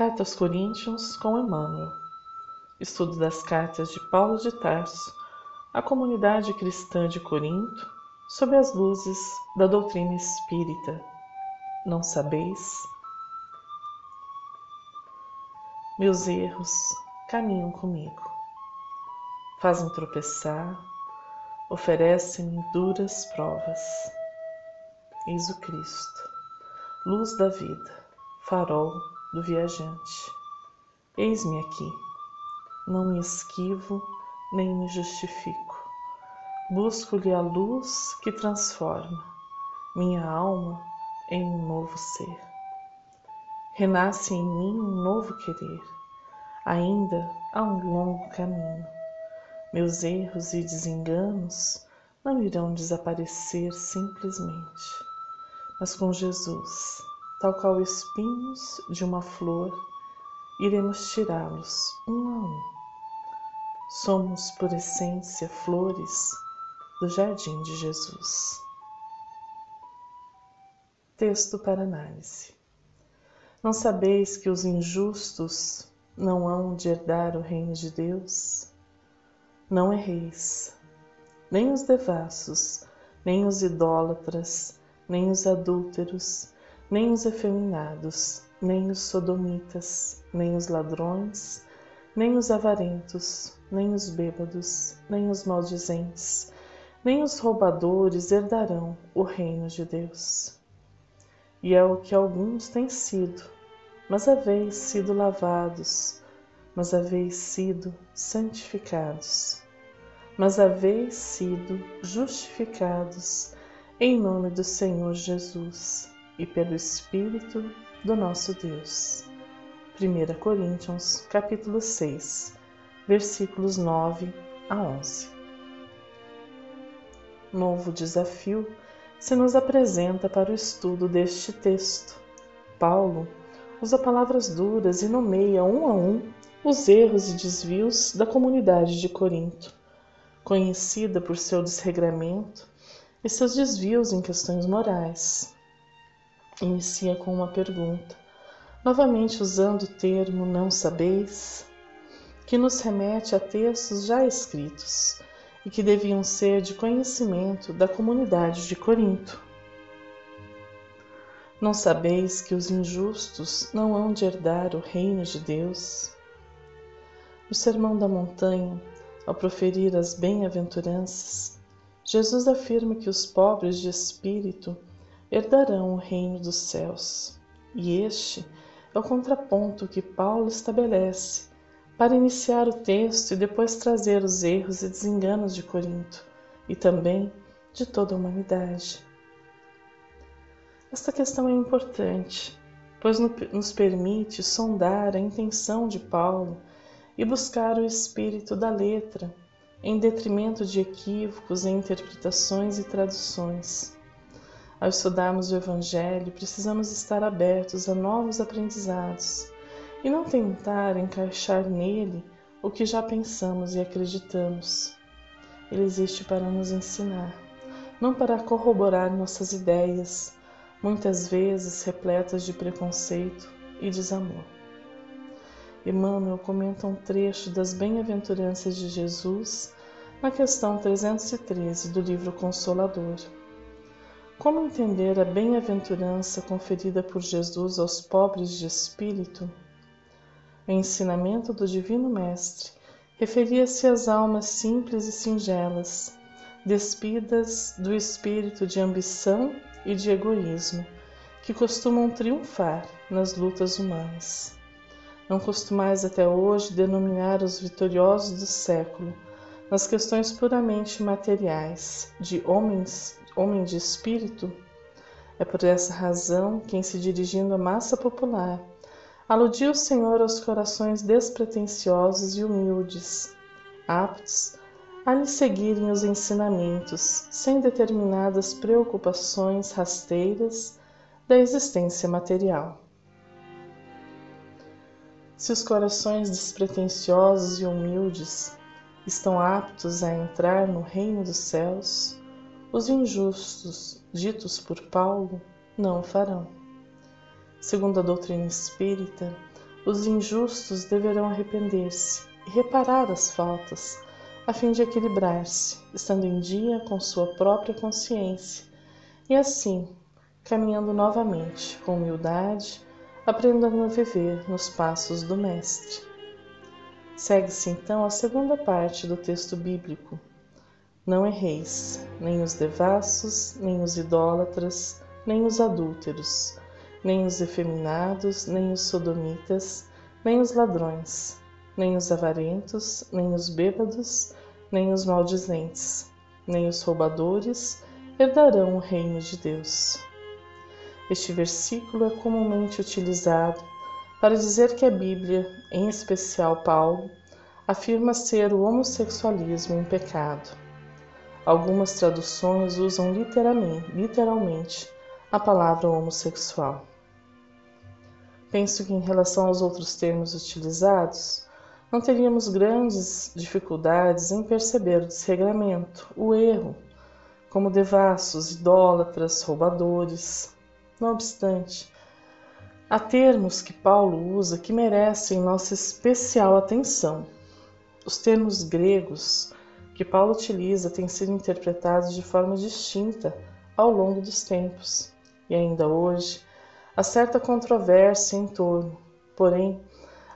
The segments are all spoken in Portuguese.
Carta aos Coríntios com Emmanuel. Estudo das cartas de Paulo de Tarso à comunidade cristã de Corinto sob as luzes da doutrina espírita. Não sabeis? Meus erros caminham comigo, fazem tropeçar, oferecem-me duras provas. Eis o Cristo, luz da vida, farol do viajante. Eis-me aqui, não me esquivo nem me justifico. Busco-lhe a luz que transforma minha alma em um novo ser. Renasce em mim um novo querer. Ainda há um longo caminho. Meus erros e desenganos não irão desaparecer simplesmente, mas com Jesus, tal qual espinhos de uma flor, iremos tirá-los um a um. Somos, por essência, flores do jardim de Jesus. Texto para análise. Não sabeis que os injustos não hão de herdar o reino de Deus? Não erreis, nem os devassos, nem os idólatras, nem os adúlteros, nem os efeminados, nem os sodomitas, nem os ladrões, nem os avarentos, nem os bêbados, nem os maldizentes, nem os roubadores herdarão o reino de Deus. E é o que alguns têm sido, mas haveis sido lavados, mas haveis sido santificados, mas haveis sido justificados em nome do Senhor Jesus e pelo Espírito do nosso Deus. 1 Coríntios, capítulo 6, versículos 9 a 11. Novo desafio se nos apresenta para o estudo deste texto. Paulo usa palavras duras e nomeia um a um os erros e desvios da comunidade de Corinto, conhecida por seu desregramento e seus desvios em questões morais. Inicia com uma pergunta, novamente usando o termo não sabeis, que nos remete a textos já escritos e que deviam ser de conhecimento da comunidade de Corinto. Não sabeis que os injustos não hão de herdar o reino de Deus? No Sermão da Montanha, ao proferir as bem-aventuranças, Jesus afirma que os pobres de espírito herdarão o reino dos céus. E este é o contraponto que Paulo estabelece para iniciar o texto e depois trazer os erros e desenganos de Corinto e também de toda a humanidade. Esta questão é importante, pois nos permite sondar a intenção de Paulo e buscar o espírito da letra, em detrimento de equívocos em interpretações e traduções. Ao estudarmos o Evangelho, precisamos estar abertos a novos aprendizados e não tentar encaixar nele o que já pensamos e acreditamos. Ele existe para nos ensinar, não para corroborar nossas ideias, muitas vezes repletas de preconceito e desamor. Emmanuel comenta um trecho das bem-aventuranças de Jesus na questão 313 do livro Consolador. Como entender a bem-aventurança conferida por Jesus aos pobres de espírito? O ensinamento do Divino Mestre referia-se às almas simples e singelas, despidas do espírito de ambição e de egoísmo, que costumam triunfar nas lutas humanas. Não costumais até hoje denominar os vitoriosos do século, nas questões puramente materiais, de homem de espírito? É por essa razão que, em se dirigindo à massa popular, aludia o Senhor aos corações despretensiosos e humildes, aptos a lhe seguirem os ensinamentos, sem determinadas preocupações rasteiras da existência material. Se os corações despretensiosos e humildes estão aptos a entrar no reino dos céus, os injustos, ditos por Paulo, não o farão. Segundo a doutrina espírita, os injustos deverão arrepender-se e reparar as faltas, a fim de equilibrar-se, estando em dia com sua própria consciência, e assim, caminhando novamente com humildade, aprendendo a viver nos passos do Mestre. Segue-se então a segunda parte do texto bíblico. Não erreis, nem os devassos, nem os idólatras, nem os adúlteros, nem os efeminados, nem os sodomitas, nem os ladrões, nem os avarentos, nem os bêbados, nem os maldizentes, nem os roubadores herdarão o reino de Deus. Este versículo é comumente utilizado para dizer que a Bíblia, em especial Paulo, afirma ser o homossexualismo um pecado. Algumas traduções usam literalmente a palavra homossexual. Penso que em relação aos outros termos utilizados, não teríamos grandes dificuldades em perceber o desregramento, o erro, como devassos, idólatras, roubadores. Não obstante, há termos que Paulo usa que merecem nossa especial atenção. Os termos gregos que Paulo utiliza têm sido interpretados de forma distinta ao longo dos tempos, e ainda hoje há certa controvérsia em torno, porém,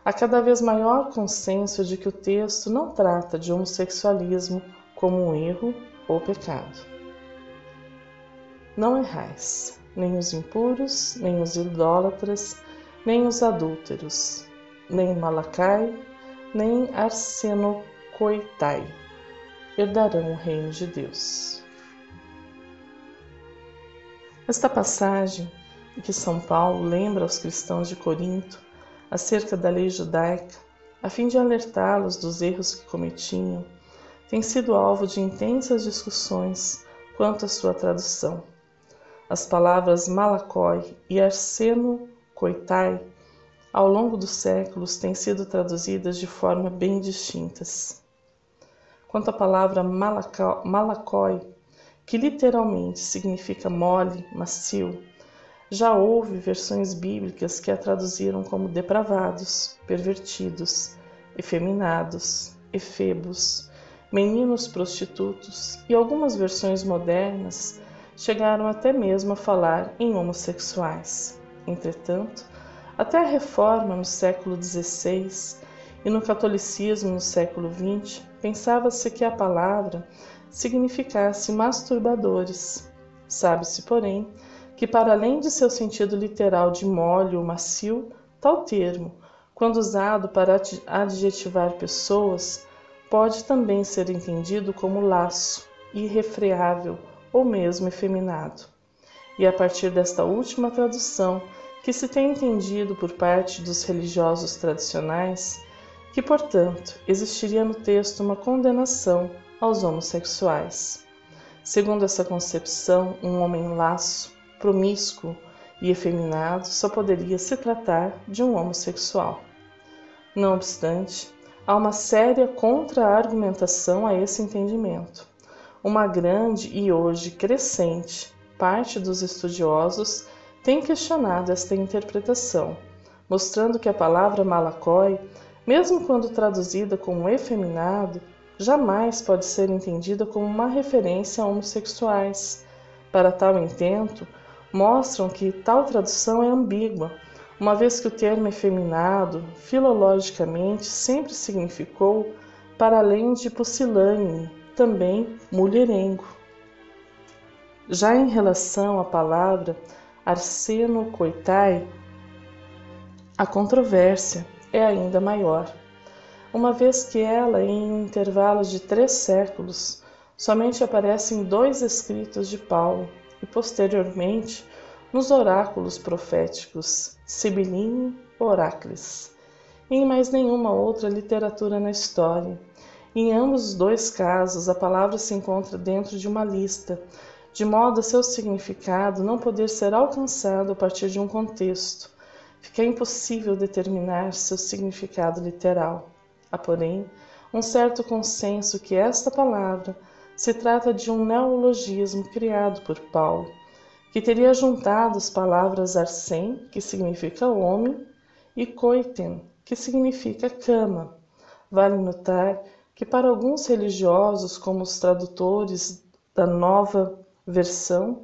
há cada vez maior consenso de que o texto não trata de homossexualismo como um erro ou pecado. Não errais, nem os impuros, nem os idólatras, nem os adúlteros, nem Malacai, nem arsenocoitai herdarão o reino de Deus. Esta passagem, em que São Paulo lembra aos cristãos de Corinto acerca da lei judaica, a fim de alertá-los dos erros que cometiam, tem sido alvo de intensas discussões quanto à sua tradução. As palavras malakoi e arsenocoitai, ao longo dos séculos, têm sido traduzidas de forma bem distintas. Quanto à palavra malakoi, que literalmente significa mole, macio, já houve versões bíblicas que a traduziram como depravados, pervertidos, efeminados, efebos, meninos prostitutos, e algumas versões modernas chegaram até mesmo a falar em homossexuais. Entretanto, até a Reforma no século XVI e no catolicismo no século XX, pensava-se que a palavra significasse masturbadores. Sabe-se, porém, que para além de seu sentido literal de mole ou macio, tal termo, quando usado para adjetivar pessoas, pode também ser entendido como laço, irrefreável ou mesmo efeminado. E a partir desta última tradução, que se tem entendido por parte dos religiosos tradicionais, que, portanto, existiria no texto uma condenação aos homossexuais. Segundo essa concepção, um homem laço, promíscuo e efeminado só poderia se tratar de um homossexual. Não obstante, há uma séria contra-argumentação a esse entendimento. Uma grande e hoje crescente parte dos estudiosos tem questionado esta interpretação, mostrando que a palavra malakoi, mesmo quando traduzida como efeminado, jamais pode ser entendida como uma referência a homossexuais. Para tal intento, mostram que tal tradução é ambígua, uma vez que o termo efeminado, filologicamente, sempre significou, para além de pusilânime, também mulherengo. Já em relação à palavra arsenocoitai, a controvérsia é ainda maior, uma vez que ela, em um intervalo de 3 séculos, somente aparece em 2 escritos de Paulo e, posteriormente, nos oráculos proféticos Sibilline Oracles, e em mais nenhuma outra literatura na história. Em ambos os 2 casos, a palavra se encontra dentro de uma lista, de modo a seu significado não poder ser alcançado a partir de um contexto. Fica impossível determinar seu significado literal. Há, porém, um certo consenso que esta palavra se trata de um neologismo criado por Paulo, que teria juntado as palavras arsem, que significa homem, e koiten, que significa cama. Vale notar que para alguns religiosos, como os tradutores da Nova Versão,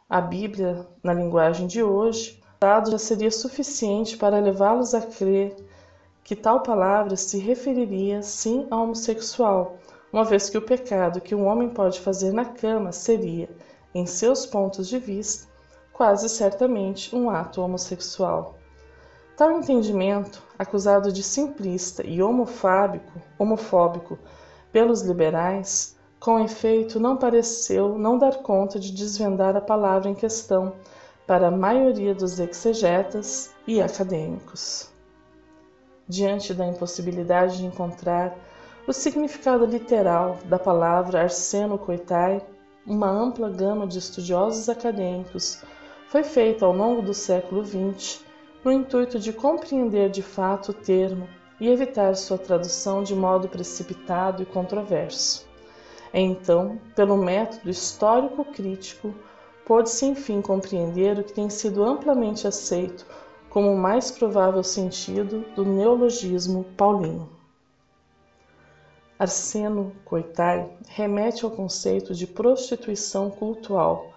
a Bíblia na linguagem de hoje, o dado já seria suficiente para levá-los a crer que tal palavra se referiria sim ao homossexual, uma vez que o pecado que um homem pode fazer na cama seria, em seus pontos de vista, quase certamente um ato homossexual. Tal entendimento, acusado de simplista e homofóbico pelos liberais, com efeito não pareceu não dar conta de desvendar a palavra em questão para a maioria dos exegetas e acadêmicos. Diante da impossibilidade de encontrar o significado literal da palavra arsenokoitai, uma ampla gama de estudiosos acadêmicos foi feita ao longo do século XX no intuito de compreender de fato o termo e evitar sua tradução de modo precipitado e controverso. Então, pelo método histórico-crítico, pôde-se enfim compreender o que tem sido amplamente aceito como o mais provável sentido do neologismo paulino. Arsenokoitai remete ao conceito de prostituição cultual,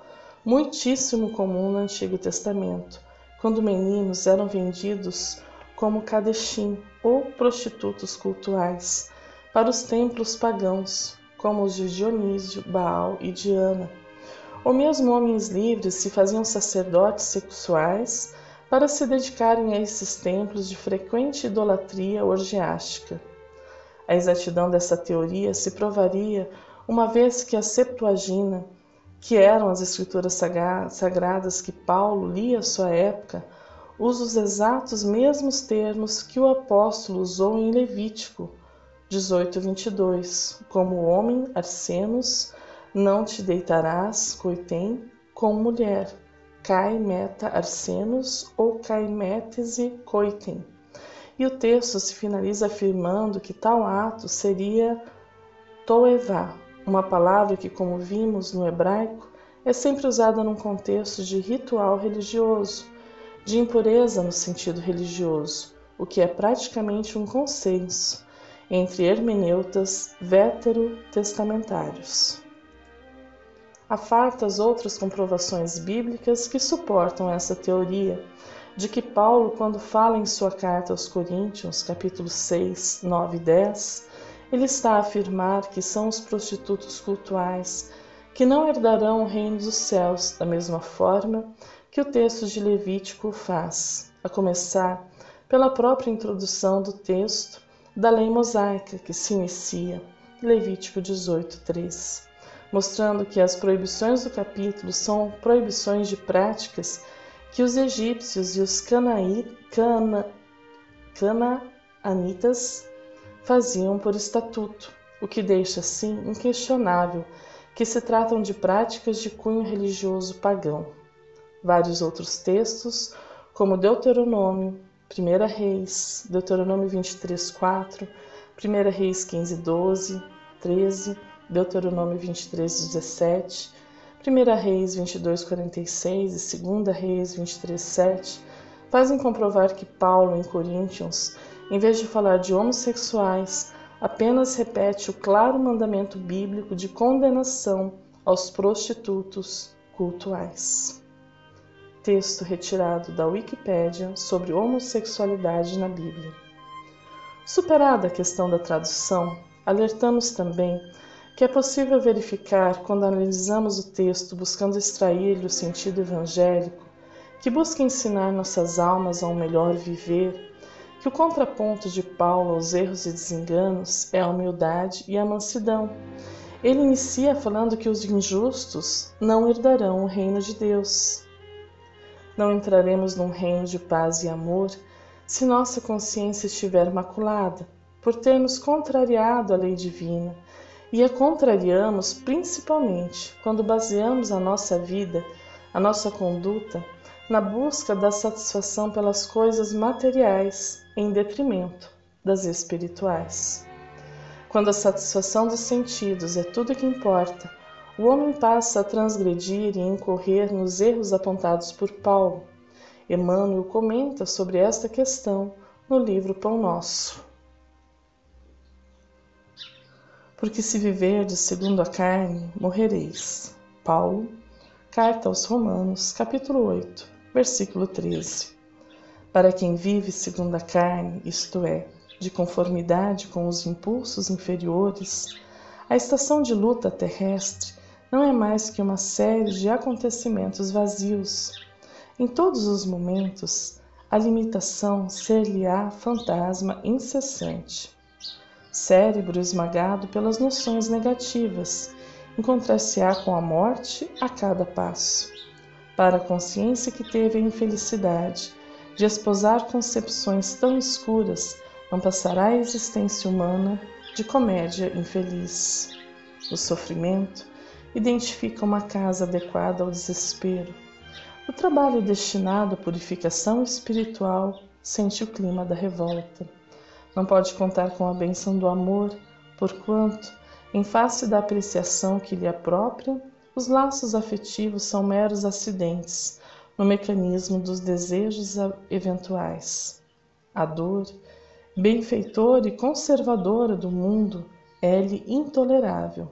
muitíssimo comum no Antigo Testamento, quando meninos eram vendidos como kadeshim, ou prostitutos cultuais, para os templos pagãos, como os de Dionísio, Baal e Diana. Ou mesmo homens livres se faziam sacerdotes sexuais para se dedicarem a esses templos de frequente idolatria orgiástica. A exatidão dessa teoria se provaria uma vez que a Septuaginta, que eram as escrituras sagradas que Paulo lia à sua época, usa os exatos mesmos termos que o apóstolo usou em Levítico 18:22, como homem, arsenos, não te deitarás, koiten, com mulher, kai meta arsenos ou kai metese koiten. E o texto se finaliza afirmando que tal ato seria toevá, uma palavra que, como vimos no hebraico, é sempre usada num contexto de ritual religioso, de impureza no sentido religioso, o que é praticamente um consenso entre hermeneutas veterotestamentários. Há fartas outras comprovações bíblicas que suportam essa teoria, de que Paulo, quando fala em sua carta aos Coríntios, capítulo 6, 9 e 10, ele está a afirmar que são os prostitutos cultuais que não herdarão o reino dos céus, da mesma forma que o texto de Levítico faz, a começar pela própria introdução do texto da lei mosaica, que se inicia em Levítico 18:3, mostrando que as proibições do capítulo são proibições de práticas que os egípcios e os canaanitas faziam por estatuto, o que deixa assim inquestionável que se tratam de práticas de cunho religioso pagão. Vários outros textos, como Deuteronômio, 1 Reis, Deuteronômio 23:4, 1 Reis 15:12, 13, Deuteronômio 23:17, 1 Reis 22:46 e 2 Reis 23:7, fazem comprovar que Paulo, em Coríntios, em vez de falar de homossexuais, apenas repete o claro mandamento bíblico de condenação aos prostitutos cultuais. Texto retirado da Wikipédia sobre homossexualidade na Bíblia. Superada a questão da tradução, alertamos também que é possível verificar, quando analisamos o texto buscando extrair-lhe o sentido evangélico, que busca ensinar nossas almas a um melhor viver, que o contraponto de Paulo aos erros e desenganos é a humildade e a mansidão. Ele inicia falando que os injustos não herdarão o reino de Deus. Não entraremos num reino de paz e amor se nossa consciência estiver maculada, por termos contrariado a lei divina, e a contrariamos principalmente quando baseamos a nossa vida, a nossa conduta, na busca da satisfação pelas coisas materiais em detrimento das espirituais. Quando a satisfação dos sentidos é tudo que importa, o homem passa a transgredir e incorrer nos erros apontados por Paulo. Emmanuel comenta sobre esta questão no livro Pão Nosso. Porque se viverdes segundo a carne, morrereis. Paulo, Carta aos Romanos, capítulo 8, versículo 13. Para quem vive segundo a carne, isto é, de conformidade com os impulsos inferiores, a estação de luta terrestre não é mais que uma série de acontecimentos vazios. Em todos os momentos, a limitação ser-lhe-á fantasma incessante. Cérebro esmagado pelas noções negativas, encontrar-se-á com a morte a cada passo. Para a consciência que teve a infelicidade de esposar concepções tão escuras, não passará a existência humana de comédia infeliz. O sofrimento identifica uma casa adequada ao desespero. O trabalho destinado à purificação espiritual sente o clima da revolta. Não pode contar com a bênção do amor, porquanto, em face da apreciação que lhe é própria, os laços afetivos são meros acidentes no mecanismo dos desejos eventuais. A dor, benfeitora e conservadora do mundo, é-lhe intolerável.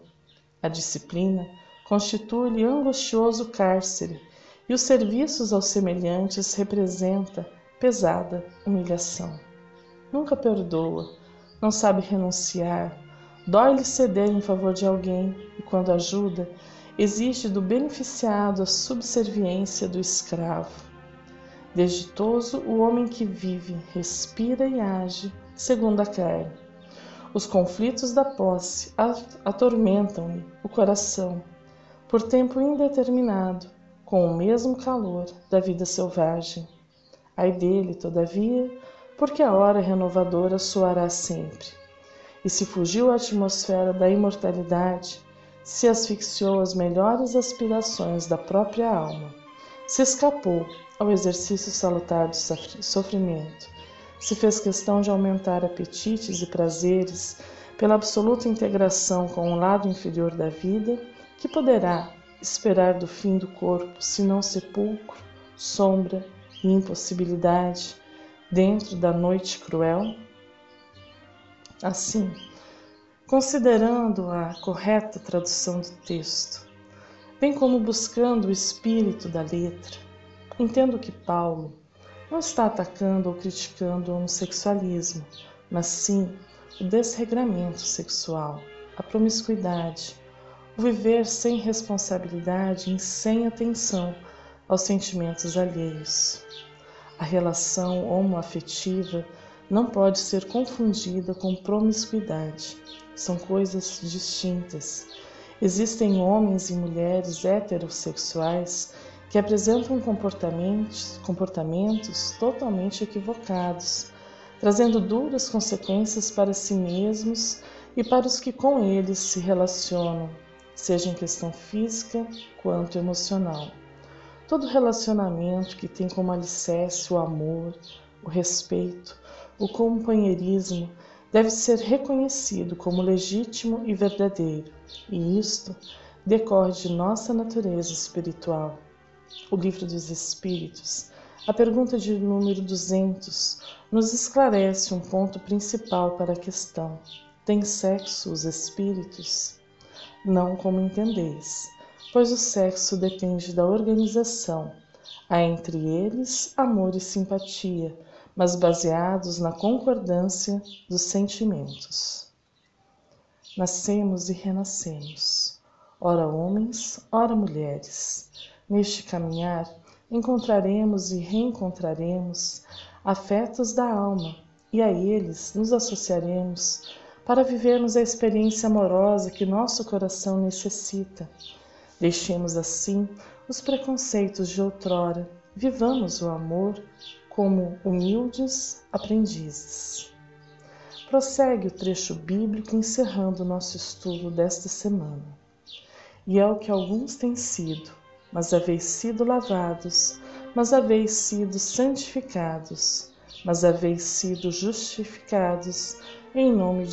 A disciplina constitui-lhe angustioso cárcere, e os serviços aos semelhantes representa pesada humilhação. Nunca perdoa, não sabe renunciar, dói-lhe ceder em favor de alguém e, quando ajuda, exige do beneficiado a subserviência do escravo. Desditoso o homem que vive, respira e age segundo a carne. Os conflitos da posse atormentam-lhe o coração, por tempo indeterminado, com o mesmo calor da vida selvagem. Ai dele, todavia, porque a hora renovadora soará sempre. E se fugiu à atmosfera da imortalidade, se asfixiou às melhores aspirações da própria alma, se escapou ao exercício salutar do sofrimento, se fez questão de aumentar apetites e prazeres pela absoluta integração com o lado inferior da vida, que poderá esperar do fim do corpo, senão sepulcro, sombra e impossibilidade, dentro da noite cruel? Assim, considerando a correta tradução do texto, bem como buscando o espírito da letra, entendo que Paulo não está atacando ou criticando o homossexualismo, mas sim o desregramento sexual, a promiscuidade, o viver sem responsabilidade e sem atenção aos sentimentos alheios. A relação homoafetiva não pode ser confundida com promiscuidade. São coisas distintas. Existem homens e mulheres heterossexuais que apresentam comportamentos totalmente equivocados, trazendo duras consequências para si mesmos e para os que com eles se relacionam, seja em questão física quanto emocional. Todo relacionamento que tem como alicerce o amor, o respeito, o companheirismo deve ser reconhecido como legítimo e verdadeiro, e isto decorre de nossa natureza espiritual. O Livro dos Espíritos, a pergunta de número 200, nos esclarece um ponto principal para a questão. Têm sexo os espíritos? Não como entendeis, pois o sexo depende da organização. Há entre eles amor e simpatia, mas baseados na concordância dos sentimentos. Nascemos e renascemos, ora homens, ora mulheres. Neste caminhar, encontraremos e reencontraremos afetos da alma, e a eles nos associaremos para vivermos a experiência amorosa que nosso coração necessita. Deixemos assim os preconceitos de outrora, vivamos o amor como humildes aprendizes. Prossegue o trecho bíblico encerrando o nosso estudo desta semana. E é o que alguns têm sido, mas haveis sido lavados, mas haveis sido santificados, mas haveis sido justificados em nome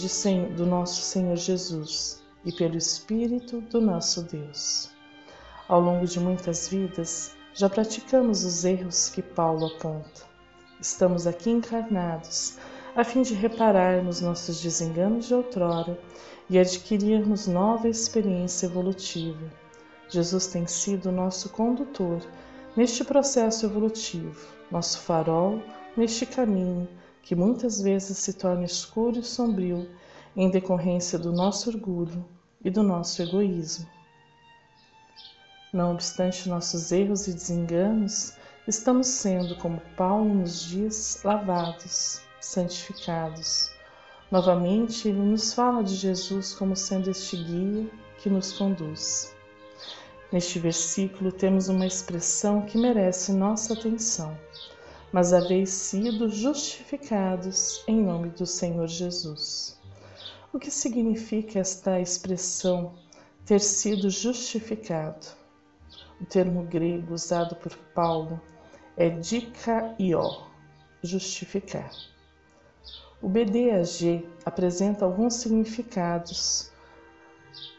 do nosso Senhor Jesus e pelo Espírito do nosso Deus. Ao longo de muitas vidas, já praticamos os erros que Paulo aponta. Estamos aqui encarnados a fim de repararmos nossos desenganos de outrora e adquirirmos nova experiência evolutiva. Jesus tem sido nosso condutor neste processo evolutivo, nosso farol neste caminho que muitas vezes se torna escuro e sombrio em decorrência do nosso orgulho e do nosso egoísmo. Não obstante nossos erros e desenganos, estamos sendo, como Paulo nos diz, lavados, santificados. Novamente, ele nos fala de Jesus como sendo este guia que nos conduz. Neste versículo temos uma expressão que merece nossa atenção. Mas haveis sido justificados em nome do Senhor Jesus. O que significa esta expressão, ter sido justificado? O termo grego usado por Paulo é dikaio, justificar. O BDAG apresenta alguns significados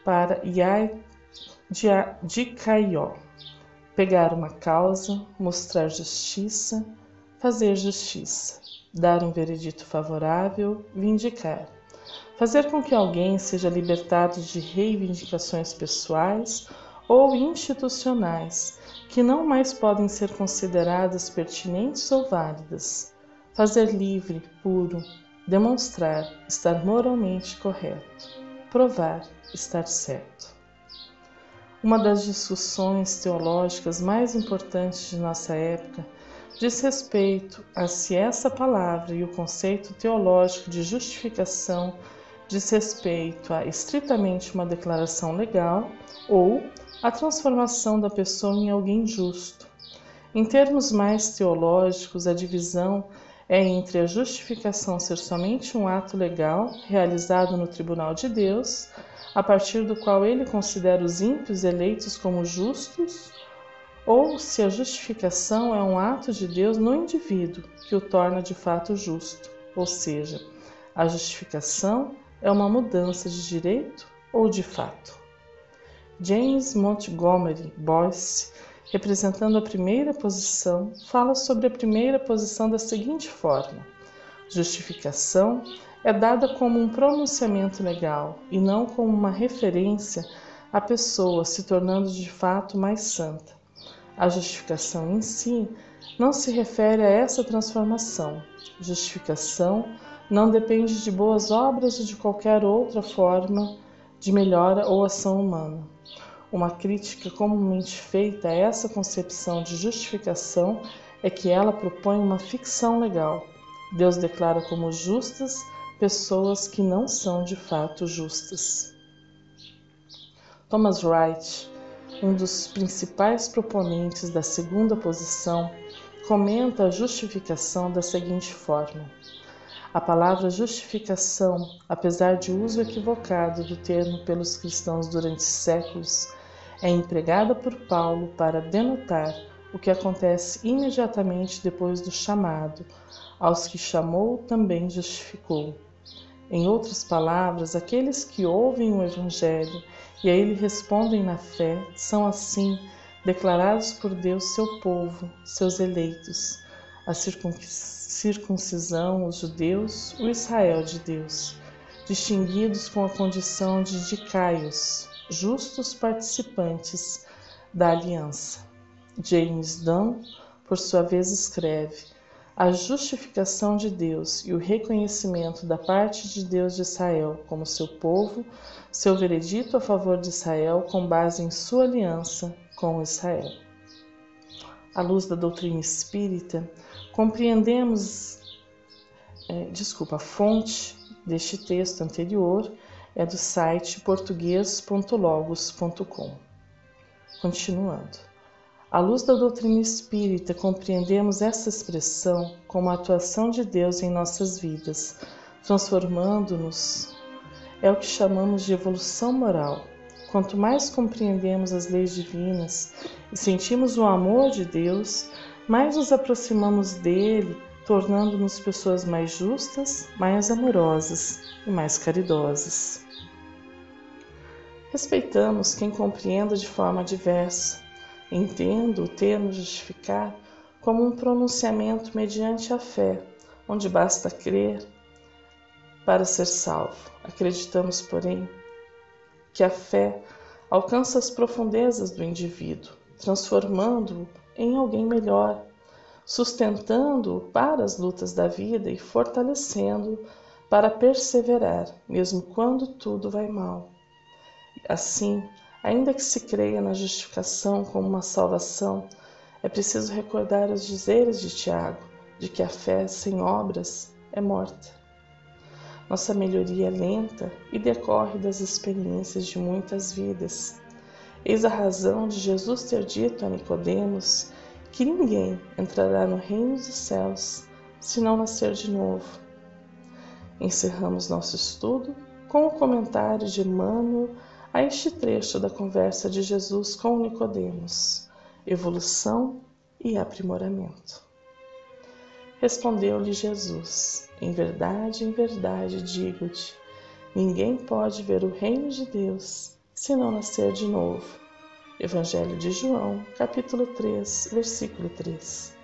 para dikaio: pegar uma causa, mostrar justiça, fazer justiça, dar um veredito favorável, vindicar. Fazer com que alguém seja libertado de reivindicações pessoais ou institucionais que não mais podem ser consideradas pertinentes ou válidas. Fazer livre, puro, demonstrar estar moralmente correto, provar estar certo. Uma das discussões teológicas mais importantes de nossa época diz respeito a se essa palavra e o conceito teológico de justificação diz respeito a estritamente uma declaração legal ou a transformação da pessoa em alguém justo. Em termos mais teológicos, a divisão é entre a justificação ser somente um ato legal realizado no tribunal de Deus, a partir do qual ele considera os ímpios eleitos como justos, ou se a justificação é um ato de Deus no indivíduo que o torna de fato justo, ou seja, a justificação é uma mudança de direito ou de fato. James Montgomery Boyce, representando a primeira posição, fala sobre a primeira posição da seguinte forma: justificação é dada como um pronunciamento legal e não como uma referência à pessoa se tornando de fato mais santa. A justificação em si não se refere a essa transformação. Justificação não depende de boas obras ou de qualquer outra forma de melhora ou ação humana. Uma crítica comumente feita a essa concepção de justificação é que ela propõe uma ficção legal. Deus declara como justas pessoas que não são de fato justas. Thomas Wright, um dos principais proponentes da segunda posição, comenta a justificação da seguinte forma: a palavra justificação, apesar de uso equivocado do termo pelos cristãos durante séculos, é empregada por Paulo para denotar o que acontece imediatamente depois do chamado. Aos que chamou, também justificou. Em outras palavras, aqueles que ouvem o Evangelho e a ele respondem na fé são, assim, declarados por Deus seu povo, seus eleitos, a circuncisão, os judeus, o Israel de Deus, distinguidos com a condição de dicaios, justos participantes da aliança. James Dunn, por sua vez, escreve: a justificação de Deus e o reconhecimento da parte de Deus de Israel como seu povo, seu veredito a favor de Israel com base em sua aliança com Israel. À luz da doutrina espírita, compreendemos, a fonte deste texto anterior é do site portugues.logos.com. Continuando. À luz da doutrina espírita, compreendemos essa expressão como a atuação de Deus em nossas vidas, transformando-nos. É o que chamamos de evolução moral. Quanto mais compreendemos as leis divinas e sentimos o amor de Deus, mais nos aproximamos dele, tornando-nos pessoas mais justas, mais amorosas e mais caridosas. Respeitamos quem compreenda de forma diversa. Entendo o termo justificar como um pronunciamento mediante a fé, onde basta crer para ser salvo. Acreditamos, porém, que a fé alcança as profundezas do indivíduo, transformando-o em alguém melhor, sustentando-o para as lutas da vida e fortalecendo-o para perseverar, mesmo quando tudo vai mal. Assim, ainda que se creia na justificação como uma salvação, é preciso recordar os dizeres de Tiago, de que a fé sem obras é morta. Nossa melhoria é lenta e decorre das experiências de muitas vidas. Eis a razão de Jesus ter dito a Nicodemos que ninguém entrará no reino dos céus se não nascer de novo. Encerramos nosso estudo com o comentário de Emmanuel a este trecho da conversa de Jesus com Nicodemos: evolução e aprimoramento. Respondeu-lhe Jesus: em verdade, digo-te, ninguém pode ver o reino de Deus se não nascer de novo. Evangelho de João, capítulo 3, versículo 3.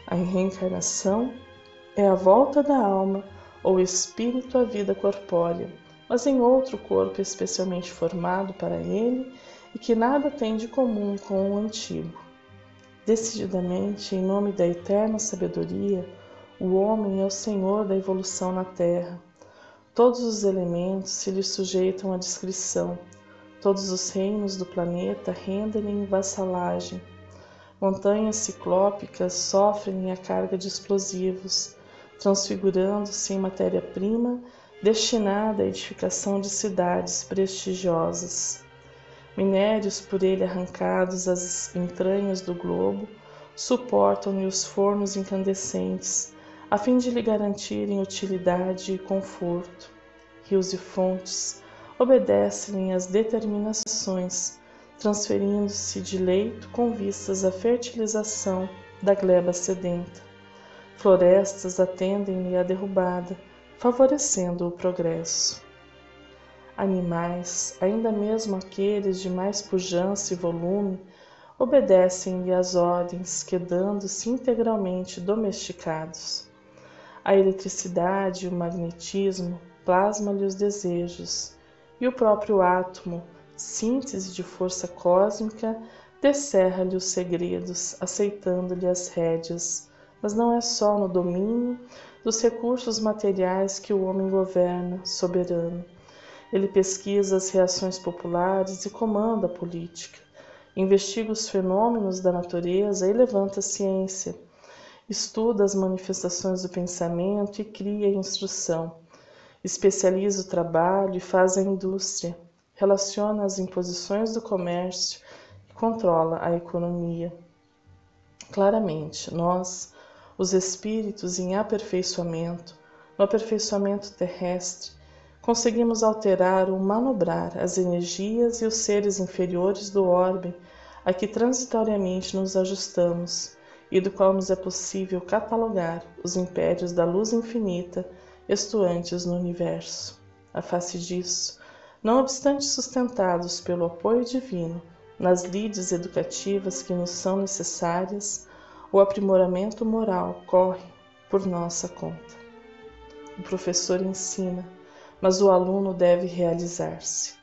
A reencarnação é a volta da alma ou espírito à vida corpórea, mas em outro corpo especialmente formado para ele e que nada tem de comum com o antigo. Decididamente, em nome da eterna sabedoria, o homem é o senhor da evolução na Terra. Todos os elementos se lhe sujeitam à discrição. Todos os reinos do planeta rendem em vassalagem. Montanhas ciclópicas sofrem a carga de explosivos, transfigurando-se em matéria-prima destinada à edificação de cidades prestigiosas. Minérios por ele arrancados às entranhas do globo suportam-lhe os fornos incandescentes, a fim de lhe garantirem utilidade e conforto. Rios e fontes obedecem às determinações, transferindo-se de leito com vistas à fertilização da gleba sedenta. Florestas atendem-lhe à derrubada, favorecendo o progresso. Animais, ainda mesmo aqueles de mais pujança e volume, obedecem-lhe às ordens, quedando-se integralmente domesticados. A eletricidade e o magnetismo plasmam-lhe os desejos, e o próprio átomo, síntese de força cósmica, descerra-lhe os segredos, aceitando-lhe as rédeas. Mas não é só no domínio dos recursos materiais que o homem governa, soberano. Ele pesquisa as reações populares e comanda a política, investiga os fenômenos da natureza e levanta a ciência, estuda as manifestações do pensamento e cria a instrução, especializa o trabalho e faz a indústria, relaciona as imposições do comércio e controla a economia. Claramente, nós, os espíritos em aperfeiçoamento, no aperfeiçoamento terrestre, conseguimos alterar ou manobrar as energias e os seres inferiores do orbe a que transitoriamente nos ajustamos e do qual nos é possível catalogar os impérios da luz infinita estuantes no universo. A face disso, não obstante sustentados pelo apoio divino nas lides educativas que nos são necessárias, o aprimoramento moral corre por nossa conta. O professor ensina, mas o aluno deve realizar-se.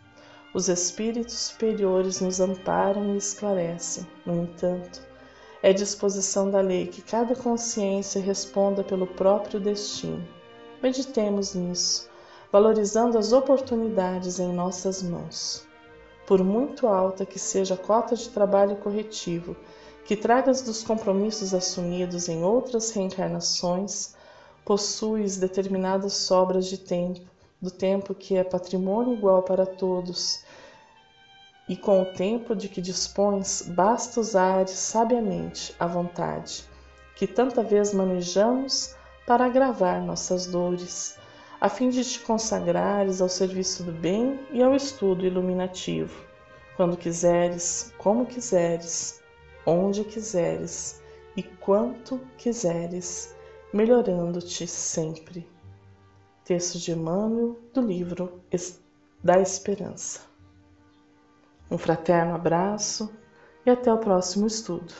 Os espíritos superiores nos amparam e esclarecem. No entanto, é disposição da lei que cada consciência responda pelo próprio destino. Meditemos nisso, valorizando as oportunidades em nossas mãos. Por muito alta que seja a cota de trabalho corretivo que tragas dos compromissos assumidos em outras reencarnações, possuis determinadas sobras de tempo, do tempo que é patrimônio igual para todos, e com o tempo de que dispões, basta usares sabiamente a vontade, que tanta vez manejamos para agravar nossas dores, a fim de te consagrares ao serviço do bem e ao estudo iluminativo, quando quiseres, como quiseres, onde quiseres e quanto quiseres, melhorando-te sempre. Texto de Emmanuel, do livro da Esperança. Um fraterno abraço, e até o próximo estudo.